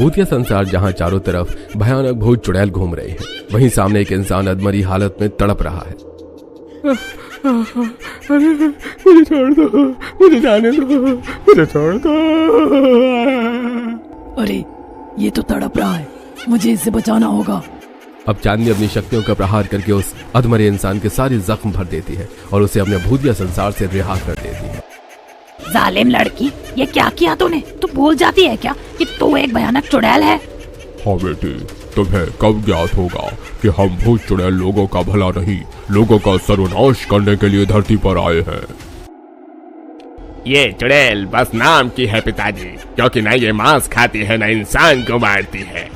भूतिया संसार जहाँ चारों तरफ भयानक भूत चुड़ैल घूम रहे हैं, वहीं सामने एक इंसान अधमरी हालत में तड़प रहा है। मुझे छोड़ दो, मुझे जाने दो, मुझे छोड़ दो। अरे ये तो तड़प रहा है, मुझे इससे बचाना होगा। अब चांदनी अपनी शक्तियों का प्रहार करके उस अधमरे इंसान के सारे जख्म भर देती है और उसे अपने भूतिया संसार से रिहा कर देती है। जालिम लड़की, ये क्या किया तूने? तू भूल जाती है क्या कि तू एक भयानक चुड़ैल है? हाँ बेटी, तुम्हें कब ज्ञात होगा कि हम भूत चुड़ैल लोगों का भला नहीं, लोगों का सर्वनाश करने के लिए धरती पर आए हैं। ये चुड़ैल बस नाम की है पिताजी, क्योंकि न ये मांस खाती है न इंसान को मारती है।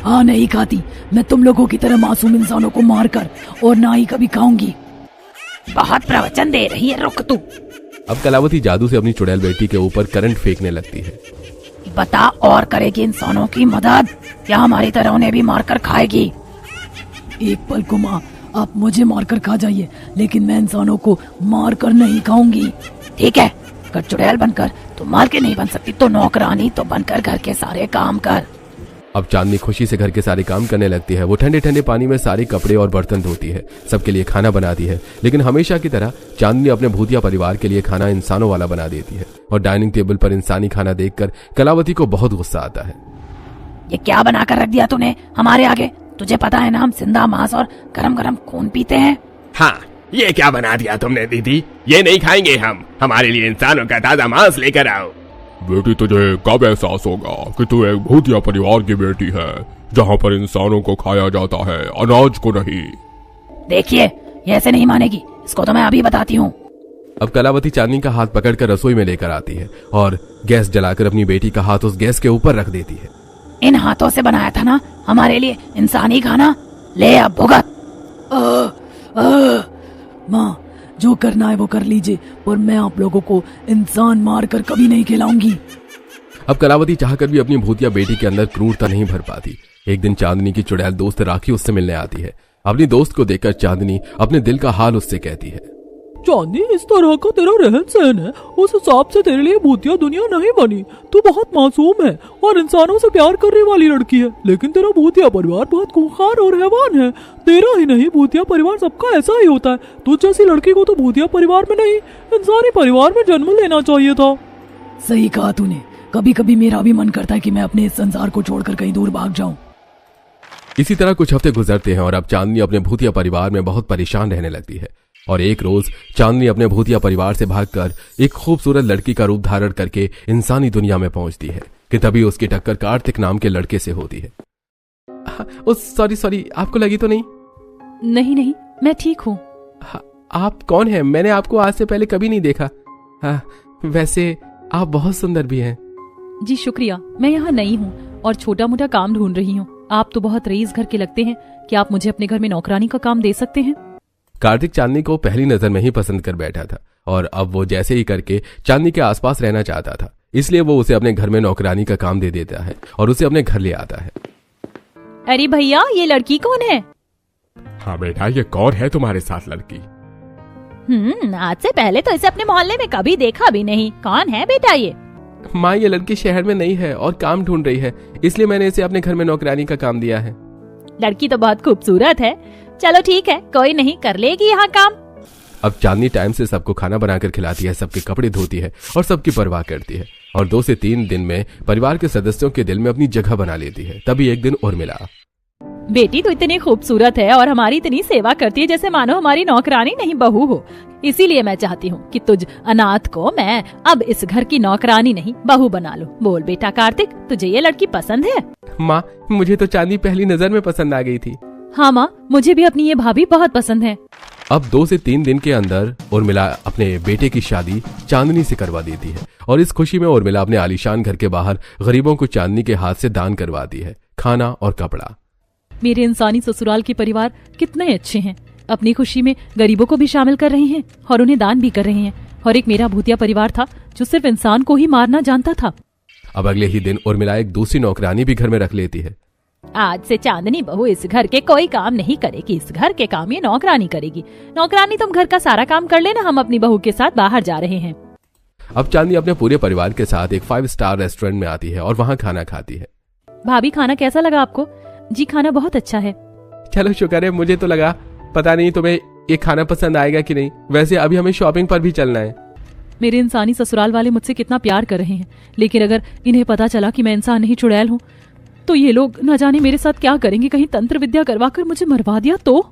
हाँ नहीं खाती, मैं तुम लोगों की तरह मासूम इंसानों को मारकर और ना ही कभी खाऊंगी। बहुत प्रवचन दे रही है, रुक तू। अब कलावती जादू से अपनी चुड़ैल बेटी के ऊपर करंट फेंकने लगती है। बता, और करेगी इंसानों की मदद या हमारी तरह उन्हें भी मारकर खाएगी? एक पल को माँ, आप मुझे मारकर खा जाइए, लेकिन मैं इंसानों को मारकर नहीं खाऊंगी। ठीक है, अगर चुड़ैल बनकर तो मार के नहीं बन सकती तो नौकरानी तो बनकर घर के सारे काम कर। अब चांदनी खुशी से घर के सारे काम करने लगती है। वो ठंडे ठंडे पानी में सारे कपड़े और बर्तन धोती है, सबके लिए खाना बनाती है। लेकिन हमेशा की तरह चांदनी अपने भूतिया परिवार के लिए खाना इंसानों वाला बना देती है और डाइनिंग टेबल पर इंसानी खाना देखकर कलावती को बहुत गुस्सा आता है। ये क्या बनाकर रख दिया तूने हमारे आगे? तुझे पता है ना हम जिंदा मांस और गरम गरम खून पीते हैं। हाँ, ये क्या बना दिया तुमने दीदी? ये नहीं खाएंगे हम, हमारे लिए इंसानों का ताजा मांस लेकर आओ। बेटी, तुझे कब एहसास होगा कि तू एक भूतिया परिवार की बेटी है, जहाँ पर इंसानों को खाया जाता है, अनाज को नहीं। देखिए, ये ऐसे नहीं मानेगी, इसको तो मैं अभी बताती हूँ। अब कलावती चांदनी का हाथ पकड़कर रसोई में लेकर आती है और गैस जलाकर अपनी बेटी का हाथ उस गैस के ऊपर रख देती है। इन हाथों से बनाया था ना हमारे लिए इंसानी खाना, ले अब भुगत। माँ, जो करना है वो कर लीजिए, पर मैं आप लोगों को इंसान मारकर कभी नहीं खिलाऊंगी। अब कलावती चाहकर भी अपनी भूतिया बेटी के अंदर क्रूरता नहीं भर पाती। एक दिन चांदनी की चुड़ैल दोस्त राखी उससे मिलने आती है। अपनी दोस्त को देखकर चांदनी अपने दिल का हाल उससे कहती है। चांदनी, इस तरह का तेरा रहन सहन है, उस हिसाब से तेरे लिए भूतिया दुनिया नहीं बनी। तू बहुत मासूम है और इंसानों से प्यार करने वाली लड़की है, लेकिन तेरा भूतिया परिवार बहुत खूंखार और हैवान है। तेरा ही नहीं, भूतिया परिवार सबका ऐसा ही होता है। तुझ जैसी लड़की को तो भूतिया परिवार में नहीं, इंसानी परिवार में जन्म लेना चाहिए था। सही कहा तूने, कभी कभी मेरा भी मन करता है कि मैं अपने इस संसार को छोड़कर कहीं दूर भाग जाऊं। इसी तरह कुछ हफ्ते गुजरते हैं और अब चांदनी अपने भूतिया परिवार में बहुत परेशान रहने लगती है। और एक रोज चांदनी अपने भूतिया परिवार से भागकर एक खूबसूरत लड़की का रूप धारण करके इंसानी दुनिया में पहुंचती है कि तभी उसकी टक्कर कार्तिक नाम के लड़के से होती है। सॉरी, आपको लगी तो नहीं? नहीं, मैं ठीक हूँ। आप कौन हैं? मैंने आपको आज से पहले कभी नहीं देखा। वैसे आप बहुत सुंदर भी हैं। जी शुक्रिया, मैं यहाँ नई हूँ और छोटा मोटा काम ढूंढ रही हूँ। आप तो बहुत रईस घर के लगते हैं, क्या आप मुझे अपने घर में नौकरानी का काम दे सकते हैं? कार्तिक चांदनी को पहली नजर में ही पसंद कर बैठा था और अब वो जैसे ही करके चांदनी के आसपास रहना चाहता था, इसलिए वो उसे अपने घर में नौकरानी का काम दे देता है और उसे अपने घर ले आता है। अरे भैया, ये लड़की कौन है? हाँ बेटा, ये कौन है तुम्हारे साथ लड़की? आज से पहले तो इसे अपने मोहल्ले में कभी देखा भी नहीं। कौन है बेटा ये? माँ, ये लड़की शहर में नहीं है और काम ढूंढ रही है, इसलिए मैंने इसे अपने घर में नौकरानी का काम दिया है। लड़की तो बहुत खूबसूरत है। चलो ठीक है, कोई नहीं, कर लेगी यहाँ काम। अब चांदनी टाइम से सबको खाना बनाकर खिलाती है, सबके कपड़े धोती है और सबकी परवाह करती है और 2 से 3 दिन में परिवार के सदस्यों के दिल में अपनी जगह बना लेती है। तभी एक दिन उर्मिला। बेटी तो इतनी खूबसूरत है और हमारी इतनी सेवा करती है जैसे मानो हमारी नौकरानी नहीं बहू हो। इसीलिए मैं चाहती हूँ कि तुझ अनाथ को मैं अब इस घर की नौकरानी नहीं बहू बना लूं। बोल बेटा कार्तिक, तुझे ये लड़की पसंद है? माँ, मुझे तो चांदनी पहली नजर में पसंद आ गई थी। हाँ माँ, मुझे भी अपनी ये भाभी बहुत पसंद है। अब 2 से 3 दिन के अंदर उर्मिला अपने बेटे की शादी चांदनी से करवा देती है और इस खुशी में उर्मिला अपने आलीशान घर के बाहर गरीबों को चांदनी के हाथ से दान करवाती है, खाना और कपड़ा। मेरे इंसानी ससुराल के परिवार कितने अच्छे हैं, अपनी खुशी में गरीबों को भी शामिल कर रहे हैं और उन्हें दान भी कर रहे हैं। और एक मेरा भूतिया परिवार था जो सिर्फ इंसान को ही मारना जानता था। अब अगले ही दिन उर्मिला एक दूसरी नौकरानी भी घर में रख लेती है। आज से चांदनी बहू इस घर के कोई काम नहीं करेगी, इस घर के काम ये नौकरानी करेगी। नौकरानी, तुम घर का सारा काम कर लेना, हम अपनी बहू के साथ बाहर जा रहे हैं। अब चांदनी अपने पूरे परिवार के साथ एक 5 स्टार रेस्टोरेंट में आती है और वहाँ खाना खाती है। भाभी खाना कैसा लगा आपको? जी खाना बहुत अच्छा है। चलो शुक्र है, मुझे तो लगा पता नहीं तुम्हें ये खाना पसंद आएगा कि नहीं। वैसे अभी हमें शॉपिंग पर भी चलना है। मेरे इंसानी ससुराल वाले मुझसे कितना प्यार कर रहे हैं, लेकिन अगर इन्हें पता चला कि मैं इंसान नहीं चुड़ैल हूँ तो ये लोग न जाने मेरे साथ क्या करेंगे। कहीं तंत्र विद्या करवाकर मुझे मरवा दिया तो।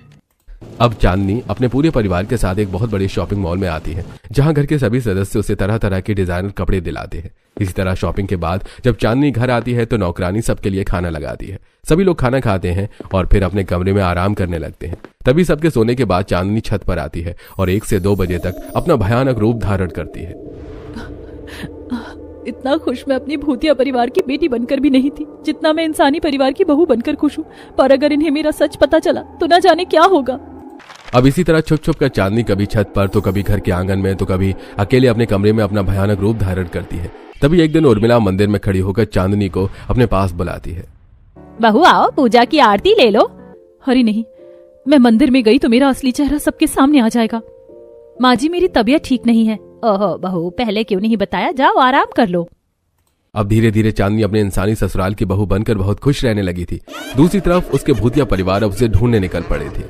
अब चांदनी अपने पूरे परिवार के साथ एक बहुत बड़े शॉपिंग मॉल में आती है, जहां घर के सभी सदस्य उसे तरह तरह के डिजाइनर कपड़े दिलाते हैं। इसी तरह शॉपिंग के बाद जब चांदनी घर आती है तो नौकरानी सबके लिए खाना लगाती है। सभी लोग खाना खाते हैं और फिर अपने कमरे में आराम करने लगते हैं। तभी सबके सोने के बाद चांदनी छत पर आती है और 1 से 2 बजे तक अपना भयानक रूप धारण करती है। इतना खुश मैं अपनी भूतिया परिवार की बेटी बनकर भी नहीं थी जितना मैं इंसानी परिवार की बहू बनकर खुश हूँ। पर अगर इन्हें मेरा सच पता चला तो न जाने क्या होगा। अब इसी तरह छुप छुप कर चांदनी कभी छत पर तो कभी घर के आंगन में तो कभी अकेले अपने कमरे में अपना भयानक रूप धारण करती है। तभी एक दिन उर्मिला मंदिर में खड़ी होकर चांदनी को अपने पास बुलाती है। बहू आओ, पूजा की आरती ले लो। अरे नहीं, मैं मंदिर में गई तो मेरा असली चेहरा सबके सामने आ जाएगा। माँ जी मेरी तबीयत ठीक नहीं है। ओहो बहू, पहले क्यों नहीं बताया? जाओ आराम कर लो। अब धीरे धीरे चांदनी अपने इंसानी ससुराल की बहू बनकर बहुत खुश रहने लगी थी। दूसरी तरफ उसके भूतिया परिवार अब उसे ढूंढने निकल पड़े थे।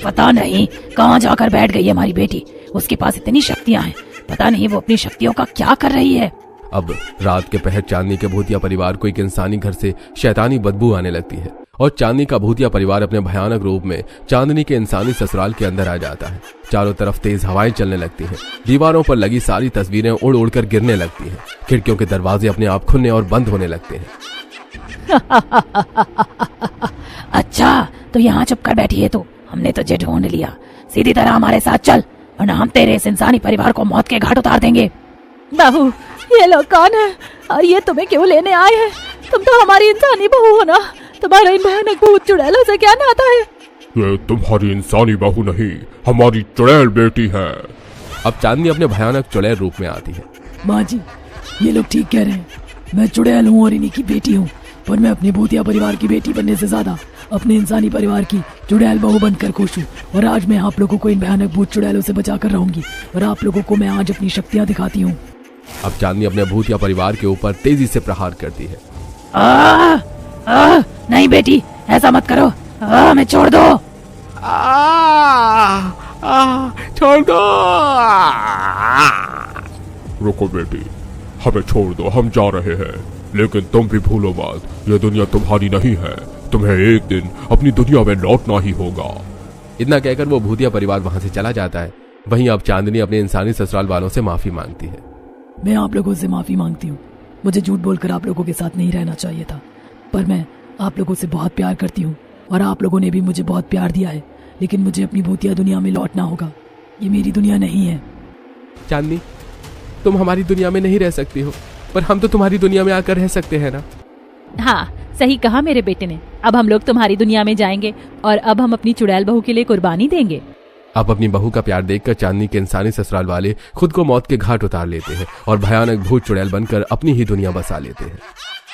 पता नहीं कहाँ जाकर बैठ गई है हमारी बेटी। उसके पास इतनी शक्तियाँ हैं, पता नहीं वो अपनी शक्तियों का क्या कर रही है। अब रात के पहर चांदनी के भूतिया परिवार को एक इंसानी घर से शैतानी बदबू आने लगती है और चांदनी का भूतिया परिवार अपने भयानक रूप में चांदनी के इंसानी ससुराल के अंदर आ जाता है। चारों तरफ तेज हवाएं चलने लगती हैं। दीवारों पर लगी सारी तस्वीरें उड़ उड़ कर गिरने लगती हैं। खिड़कियों के दरवाजे अपने आप खुलने और बंद होने लगते हैं। अच्छा तो यहाँ चुप कर बैठी है तो हमने तुझे ढूंढ लिया। सीधी तरह हमारे साथ चल वरना हम तेरे इस इंसानी परिवार को मौत के घाट उतार देंगे। बहू ये लोग कौन है और ये तुम्हें क्यों लेने आए हैं? तुम तो हमारी इंसानी बहू हो ना। तुम्हारा इन भयानक भूत चुड़ैलों से क्या नाता है? ये तुम्हारी इंसानी बहू नहीं, हमारी चुड़ैल बेटी है। अब चांदनी अपने भयानक चुड़ैल रूप में आती है। माँ जी ये लोग ठीक कह रहे हैं। मैं चुड़ैल हूँ और इन्हीं की बेटी हूँ, पर मैं अपने भूतिया परिवार की बेटी बनने से ज्यादा अपने इंसानी परिवार की चुड़ैल बहू बनकर खुश हूँ। और आज मैं आप लोगों को इन भयानक भूत चुड़ैलों से बचा कर रहूंगी और आप लोगों को मैं आज अपनी शक्तियाँ दिखाती हूँ। अब चांदनी अपने भूतिया परिवार के ऊपर तेजी से प्रहार करती है। नहीं बेटी ऐसा मत करो। मैं छोड़ दो। छोड़ दो। रुको बेटी, हमें छोड़ दो, हम जा रहे हैं। लेकिन तुम भी भूलो मत, ये दुनिया तुम्हारी नहीं है। तुम्हें एक दिन अपनी दुनिया में लौटना ही होगा। इतना कहकर वो भूतिया परिवार वहां से चला जाता है। वहीं अब चांदनी अपने इंसानी ससुराल वालों से माफी मांगती है। मैं आप लोगों से माफी मांगती हूँ। मुझे झूठ बोलकर आप लोगों के साथ नहीं रहना चाहिए था, पर मैं आप लोगों से बहुत प्यार करती हूँ और आप लोगों ने भी मुझे बहुत प्यार दिया है। लेकिन मुझे अपनी भूतिया दुनिया में लौटना होगा। ये मेरी दुनिया नहीं है। चांदनी तुम हमारी दुनिया में नहीं रह सकती हो, पर हम तो तुम्हारी दुनिया में आकर रह सकते हैं ना। हाँ सही कहा मेरे बेटे ने। अब हम लोग तुम्हारी दुनिया में जाएंगे और अब हम अपनी चुड़ैल बहू के लिए कुर्बानी देंगे। अब अपनी बहू का प्यार देखकर चांदनी के इंसानी ससुराल वाले खुद को मौत के घाट उतार लेते हैं और भयानक भूत चुड़ैल बनकर अपनी ही दुनिया बसा लेते हैं।